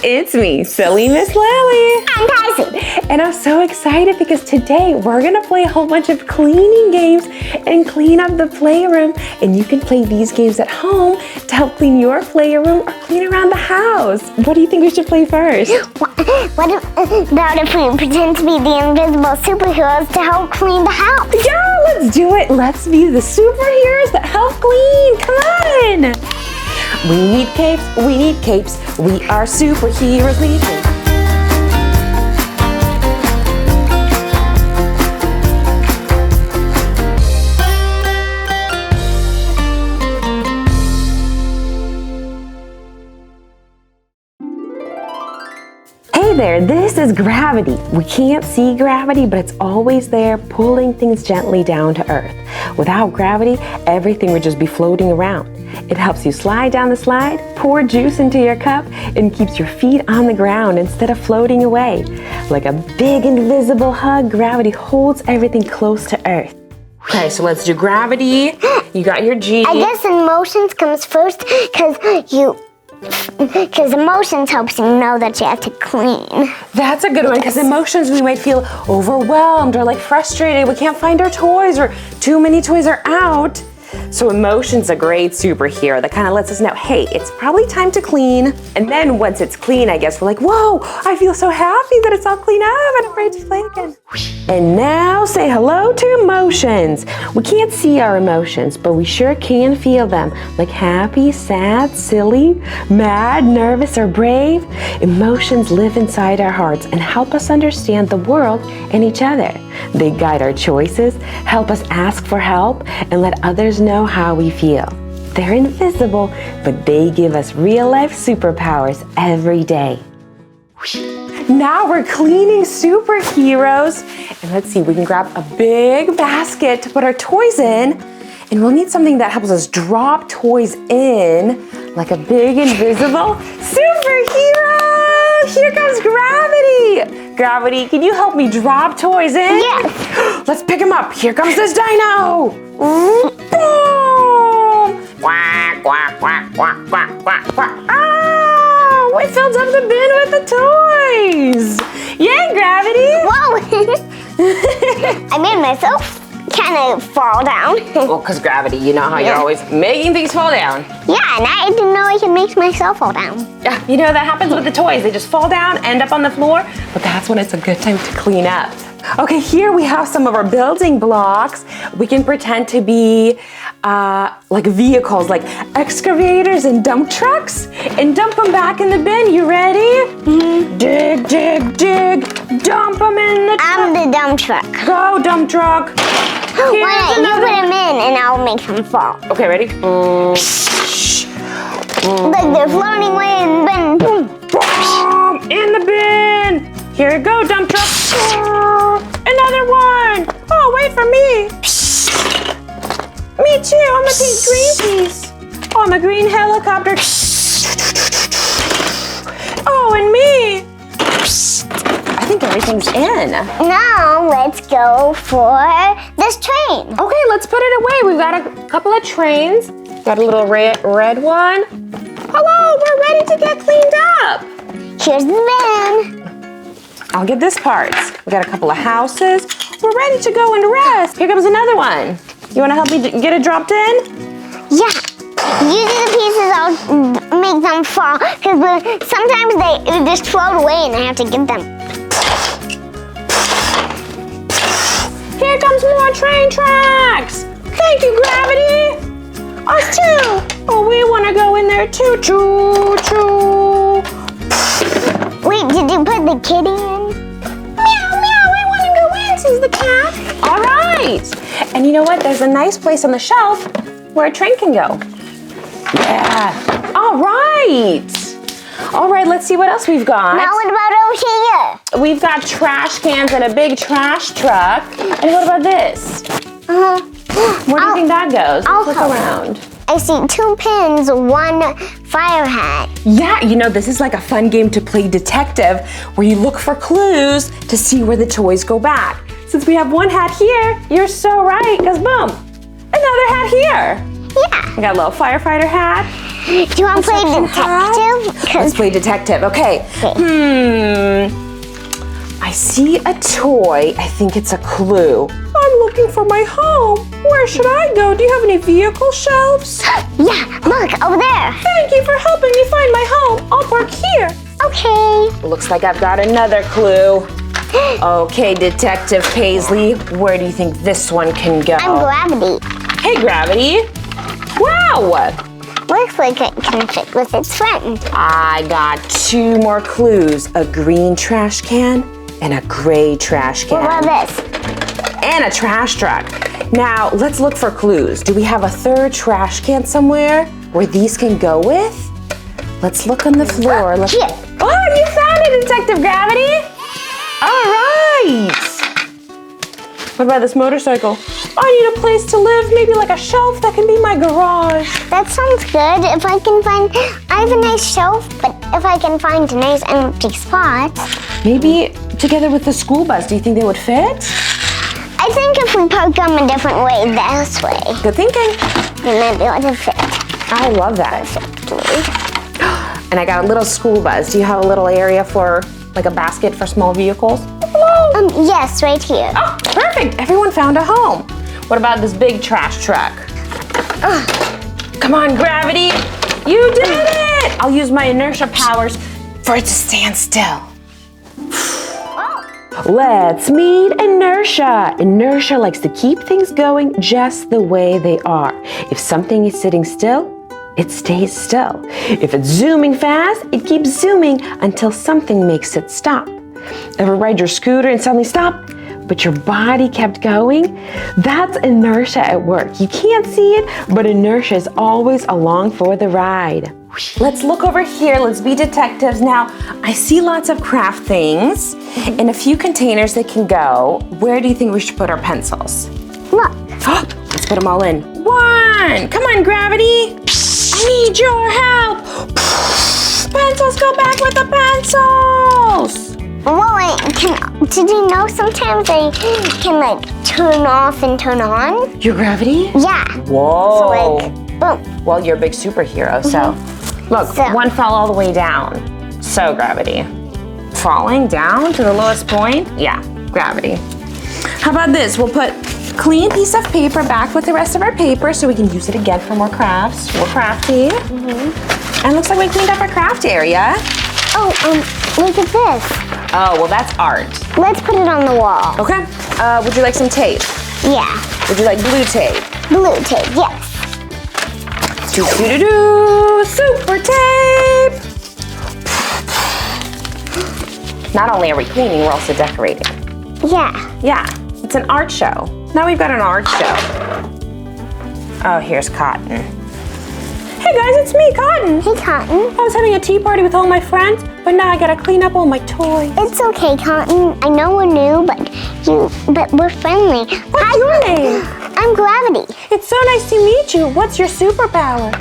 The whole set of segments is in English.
it's me, Silly Miss Lily. And Paisley. And I'm so excited because today we're gonna play a whole bunch of cleaning games and clean up the playroom. And you can play these games at home to help clean your playroom or clean around the house. What do you think we should play first? What about if we pretend to be the invisible superheroes to help clean the house? Yeah, let's do it. Let's be the superheroes that help clean. Come on. We need capes, we need capes. We are superheroes, we need capes. Hey there, this is gravity. We can't see gravity, but it's always there pulling things gently down to earth. Without gravity, everything would just be floating around. It helps you slide down the slide, pour juice into your cup, and keeps your feet on the ground instead of floating away. Like a big invisible hug, gravity holds everything close to earth. Okay, so let's do gravity. You got your G. I guess emotions comes first because emotions helps you know that you have to clean. That's a good one, because emotions, we might feel overwhelmed or like frustrated. We can't find our toys or too many toys are out. So emotion's a great superhero that kind of lets us know, hey, it's probably time to clean. And then once it's clean, I guess we're like, whoa, I feel so happy that it's all clean up and I'm ready to play again. And now say hello to emotions. We can't see our emotions, but we sure can feel them. Like happy, sad, silly, mad, nervous, or brave. Emotions live inside our hearts and help us understand the world and each other. They guide our choices, help us ask for help, and let others know how we feel. They're invisible, but they give us real-life superpowers every day. Now we're cleaning superheroes. And let's see, we can grab a big basket to put our toys in. And we'll need something that helps us drop toys in, like a big invisible superhero. Here comes Gravity. Gravity, can you help me drop toys in? Yes. Let's pick him up. Here comes this dino. Boom! Quack, quack, quack, quack, quack, quack, quack. Oh, we filled up the bin with the toys. Yay, Gravity. Whoa. I made myself kind of fall down. Well, because gravity, you know how you're always making things fall down. Yeah, and I didn't know I could make myself fall down. Yeah, you know that happens with the toys. They just fall down, end up on the floor, but that's when it's a good time to clean up. Okay, here we have some of our building blocks. We can pretend to be like vehicles, like excavators and dump trucks, and dump them back in the bin. You ready? Mm-hmm. Dig, dig, dig, dump them in the truck. I'm the dump truck. Go, dump truck. Why not? You put them in and I'll make them fall. Okay, ready? Like they're floating away in the bin. Boom. Boom! In the bin. Here you go, dump truck. Another one. Oh, wait for me. Me too. I'm a pink Greenpeace. Oh, I'm a green helicopter. Oh, and me. I think everything's in. Now let's go for this train. Okay, let's put it away. We've got a couple of trains. Got a little red one. Hello, we're ready to get cleaned up. Here's the bin. I'll get this part. We got a couple of houses. We're ready to go and rest. Here comes another one. You want to help me get it dropped in? Yeah. You do the pieces, I'll make them fall. Because sometimes they just float away and I have to get them. Here comes more train tracks. Thank you, Gravity. Us too. Oh, we want to go in there too. Choo, choo. Wait, did you put the kitty in? Meow, meow, I want to go in, says the cat. All right. And you know what? There's a nice place on the shelf where a train can go. Yeah. All right. All right, let's see what else we've got. Now what about over here? We've got trash cans and a big trash truck. And what about this? Where do you think that goes? I'll Look help. around. I see 2 pins, 1 fire hat. Yeah, you know, this is like a fun game to play detective where you look for clues to see where the toys go back. Since we have 1 hat here, you're so right, because boom, another hat here. Yeah. We got a little firefighter hat. Do you want to play detective? Let's play detective. Okay. I see a toy. I think it's a clue. I'm looking for my home. Where should I go? Do you have any vehicle shelves? Yeah, look, over there. Thank you for helping me find my home. I'll park here. Okay. Looks like I've got another clue. Okay, Detective Paisley, where do you think this one can go? I'm Gravity. Hey, Gravity. Wow. Looks like it can fit with its friend. I got 2 more clues. A green trash can and a gray trash can. What about this? And a trash truck. Now, let's look for clues. Do we have a 3rd trash can somewhere where these can go with? Let's look on the floor. Here. Oh, you found it, Detective Gravity. All right. What about this motorcycle? I need a place to live, maybe like a shelf that can be my garage. That sounds good. If I can find, I have a nice shelf, but if I can find a nice empty spot. Maybe together with the school bus, do you think they would fit? I think if we park them a different way, this way, Good thinking. then they'd be able to fit. I love that. Perfectly. And I got a little school bus. Do you have a little area for like a basket for small vehicles? Yes, right here. Oh, perfect. Everyone found a home. What about this big trash truck? Come on, Gravity. You did it. I'll use my inertia powers for it to stand still. Let's meet Inertia. Inertia likes to keep things going just the way they are. If something is sitting still, it stays still. If it's zooming fast, it keeps zooming until something makes it stop. Ever ride your scooter and suddenly stop, but your body kept going? That's inertia at work. You can't see it, but inertia is always along for the ride. Let's look over here. Let's be detectives. Now, I see lots of craft things in a few containers that can go. Where do you think we should put our pencils? Look. Let's put them all in. 1. Come on, Gravity. I need your help. Pencils, go back with the pencils. Well, did you know sometimes they can like turn off and turn on? Your gravity? Yeah. Whoa. So like, boom. Well, you're a big superhero, so. Look, one fell all the way down. So gravity. Falling down to the lowest point? Yeah, gravity. How about this? We'll put clean piece of paper back with the rest of our paper so we can use it again for more crafts. We're crafty. And looks like we cleaned up our craft area. Oh, look at this. Oh, well, that's art. Let's put it on the wall. Okay. Would you like some tape? Yeah. Would you like blue tape? Blue tape, yes. Do-do-do-do! Super tape! Not only are we cleaning, we're also decorating. Yeah. Yeah, it's an art show. Now we've got an art show. Oh, here's Cotton. Hey guys, it's me, Cotton. Hey, Cotton. I was having a tea party with all my friends, but now I gotta clean up all my toys. It's okay, Cotton. I know we're new, but we're friendly. What's your name? I'm Gravity. It's so nice to meet you. What's your superpower?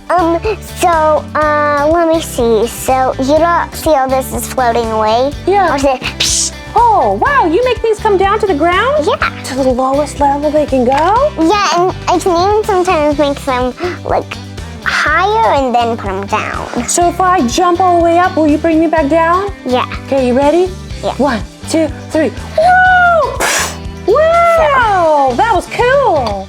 Let me see. So you don't see how this is floating away? Yeah. Or is it, psh? Oh, wow, you make things come down to the ground? Yeah. To the lowest level they can go? Yeah, and I can even sometimes make them like higher and then put them down. So if I jump all the way up, will you bring me back down? Yeah. Okay, you ready? Yeah. 1, 2, 3. Whoa! Wow, that was cool.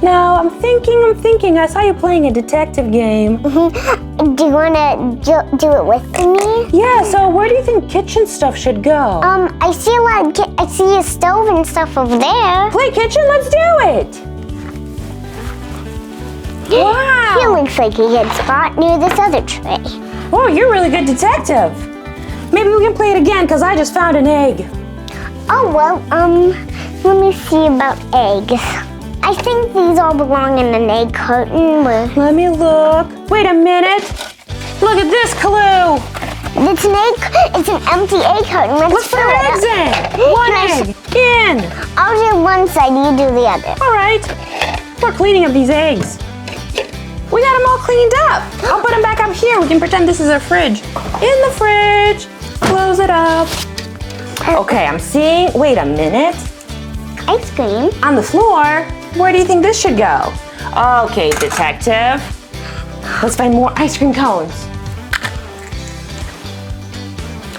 Now I'm thinking, I saw you playing a detective game. Do you want to do it with me? Yeah, so where do you think kitchen stuff should go? I see a lot of, I see a stove and stuff over there. Play kitchen, let's do it. Wow. He looks like a good spot near this other tray. Oh, you're a really good detective. Maybe we can play it again, because I just found an egg. Oh, well, let me see about eggs. I think these all belong in an egg carton. Let me look. Wait a minute. Look at this clue. It's an empty egg carton. Let's put our eggs in. One egg in. I'll do one side, you do the other. All right. We're cleaning up these eggs. We got them all cleaned up. I'll put them back up here. We can pretend this is a fridge. In the fridge. Close it up. Okay, I'm seeing, wait a minute. Ice cream. On the floor, where do you think this should go? Okay, detective. Let's find more ice cream cones.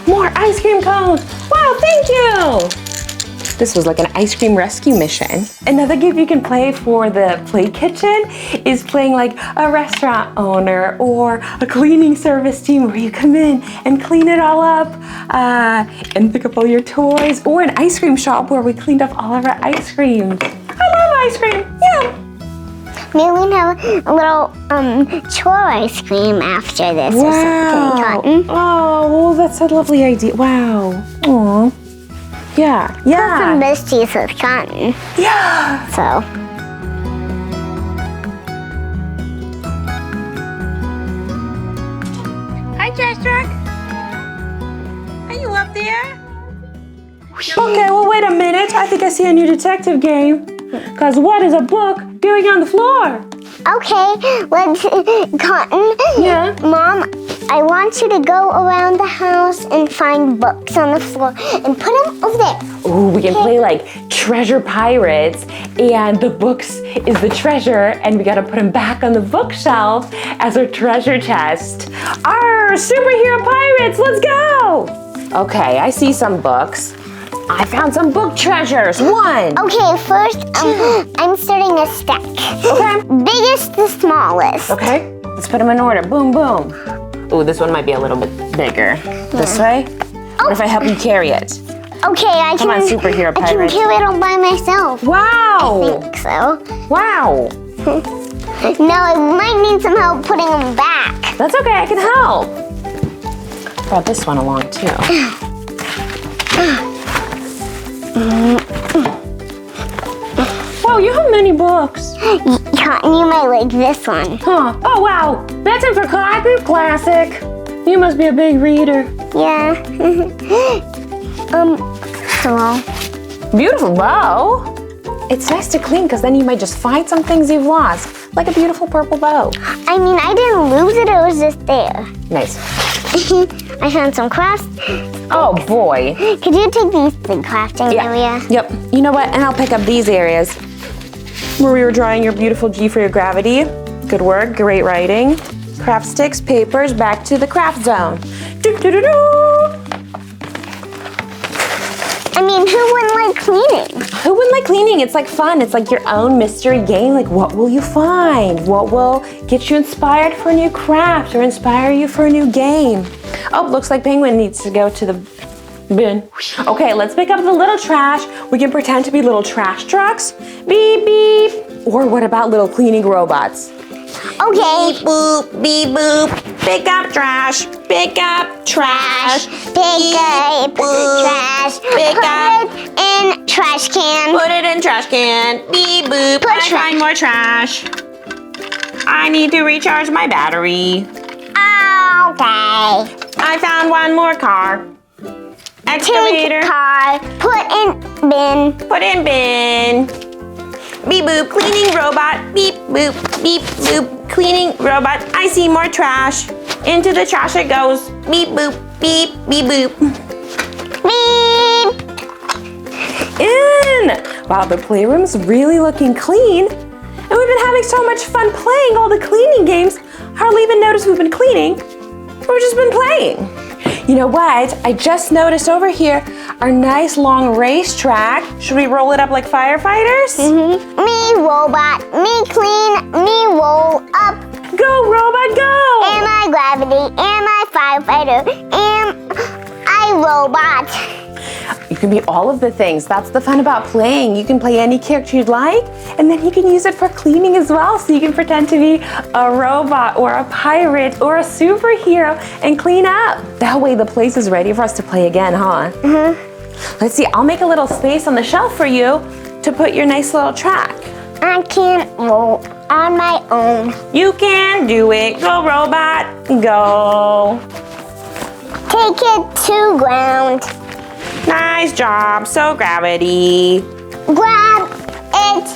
More ice cream cones. Wow, thank you. This was like an ice cream rescue mission. Another game you can play for the play kitchen is playing like a restaurant owner or a cleaning service team where you come in and clean it all up and pick up all your toys, or an ice cream shop where we cleaned up all of our ice creams. I love ice cream, yeah. Maybe we can have a little chore ice cream after this or something, Cotton. Oh, well, that's a lovely idea. Wow. Aw. Yeah, yeah. Some mischief with Cotton. Yeah. So. Hi, Trash Truck. Are you up there? Okay, well, wait a minute. I think I see a new detective game. Because what is a book doing on the floor? Okay, let's, Cotton. Yeah? Mom, I want you to go around the house and find books on the floor and put them over there. Ooh, we can play like treasure pirates, and the books is the treasure, and we gotta put them back on the bookshelf as our treasure chest. Our superhero pirates, let's go! Okay, I see some books. I found some book treasures. One. Okay, first, I'm starting a stack. Okay. Biggest to smallest. Okay, let's put them in order. Boom, boom. Ooh, this one might be a little bit bigger. This way? What if I help you carry it? Okay, I Come on, superhero I can pirate. carry it all by myself. Wow. I think so. Wow. No, I might need some help putting them back. That's okay, I can help. Brought this one along too. Wow, you have many books. Cotton, you might like this one. Huh. Oh, wow. That's in for Cotton. Classic. You must be a big reader. Yeah. Hello. Beautiful bow. It's nice to clean because then you might just find some things you've lost, like a beautiful purple bow. I mean, I didn't lose it was just there. Nice. I found some crafts. Oh, boy. Could you take these to the crafting area? Yep. You know what? And I'll pick up these areas where we were drawing your beautiful G for your gravity. Good work. Great writing. Craft sticks, papers, back to the craft zone. Do-do-do-do. I mean, who wouldn't like cleaning? Who wouldn't like cleaning? It's like fun. It's like your own mystery game. Like, what will you find? What will get you inspired for a new craft or inspire you for a new game? Oh, looks like Penguin needs to go to the bin. Okay, let's pick up the little trash. We can pretend to be little trash trucks. Beep, beep. Or what about little cleaning robots? Okay. Beep, boop, beep, boop. Pick up trash. Pick up trash. Pick up trash. Pick up. Put it in trash can. Put it in trash can. Beep, boop. Put I find more trash. I need to recharge my battery. Okay. I found one more car. Excavator. Take car. Put in bin. Put in bin. Beep boop. Cleaning robot. Beep boop. Beep boop. Cleaning robot. I see more trash. Into the trash it goes. Beep boop. Beep beep boop. Beep. In. Wow, the playroom's really looking clean. And we've been having so much fun playing all the cleaning games. Hardly even noticed we've been cleaning. We've just been playing. You know what? I just noticed over here our nice long racetrack. Should we roll it up like firefighters? Mm-hmm. Me robot, me clean, me roll up. Go, robot, go! Am I gravity? Am I firefighter? Am I robot? You can be all of the things. That's the fun about playing. You can play any character you'd like, and then you can use it for cleaning as well. So you can pretend to be a robot or a pirate or a superhero and clean up. That way the place is ready for us to play again, huh? Mm-hmm. Let's see, I'll make a little space on the shelf for you to put your nice little track. I can't roll on my own. You can do it. Go, robot, go. Take it to ground. Nice job. So gravity. Grab it,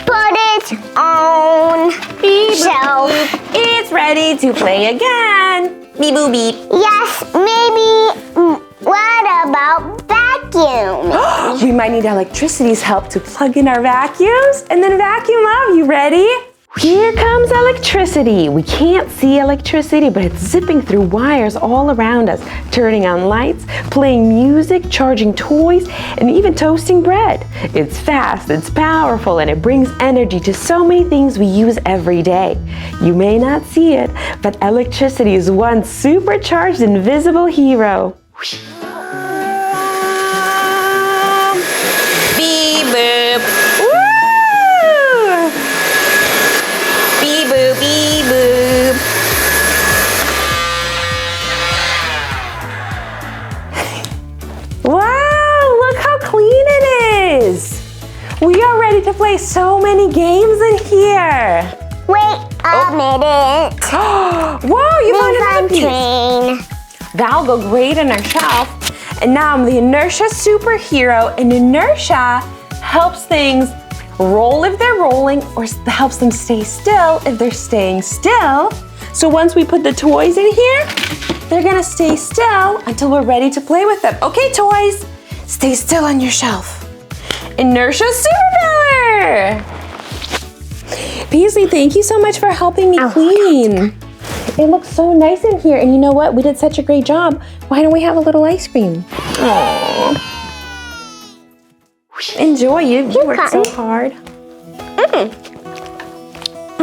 put it on shelf. It's ready to play again. Beep boop beep. Yes, maybe. What about vacuum? We might need electricity's help to plug in our vacuums and then vacuum up. You ready? Here comes electricity. We can't see electricity, but it's zipping through wires all around us, turning on lights, playing music, charging toys, and even toasting bread. It's fast, it's powerful, and it brings energy to so many things we use every day. You may not see it, but electricity is one supercharged invisible hero. Beep boop. Woo! Beep boop, beep boop. Wow, look how clean it is. We are ready to play so many games in here. Wait a minute. Wow, you found another piece. Train. That'll go great on our shelf. And now I'm the Inertia superhero, and Inertia helps things roll if they're rolling, or helps them stay still if they're staying still. So once we put the toys in here, they're gonna stay still until we're ready to play with them. Okay, toys, stay still on your shelf. Inertia superpower! Paisley, thank you so much for helping me clean. It looks so nice in here, and you know what? We did such a great job. Why don't we have a little ice cream? Aww. Enjoy it. You worked so hard.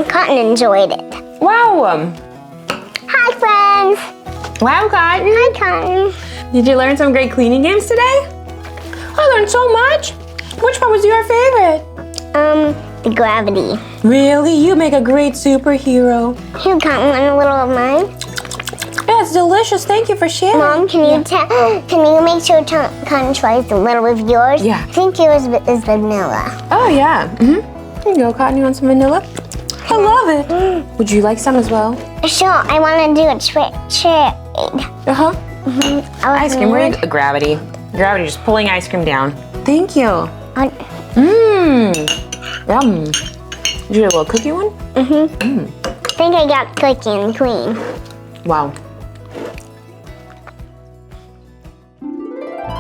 Cotton enjoyed it. Wow. Hi, friends. Wow, Cotton. Hi, Cotton. Did you learn some great cleaning games today? I learned so much. Which one was your favorite? The gravity. Really? You make a great superhero. You got one a little of mine? Yeah, it's delicious. Thank you for sharing. Mom, can you make sure Cotton tries a little of yours? Yeah. I think yours is vanilla. Oh, yeah. Here you go, Cotton. You want some vanilla? I love it. Would you like some as well? Sure, I want to do a trade. Uh-huh. Ice cream. Where are you? Gravity. Gravity, just pulling ice cream down. Thank you. Yum. Did you get a little cookie one? I think I got cookie and cream. Wow.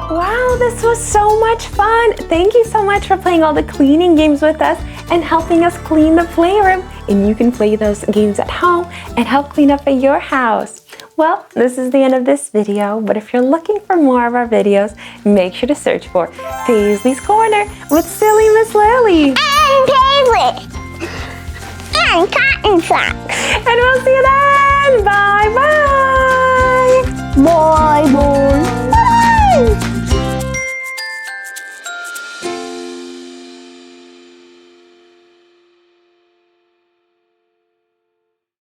Wow, this was so much fun. Thank you so much for playing all the cleaning games with us and helping us clean the playroom. And you can play those games at home and help clean up at your house. Well, this is the end of this video, but if you're looking for more of our videos, make sure to search for Paisley's Corner with Silly Miss Lily. And Paisley. And Cotton Socks. And we'll see you then. Bye-bye. Bye.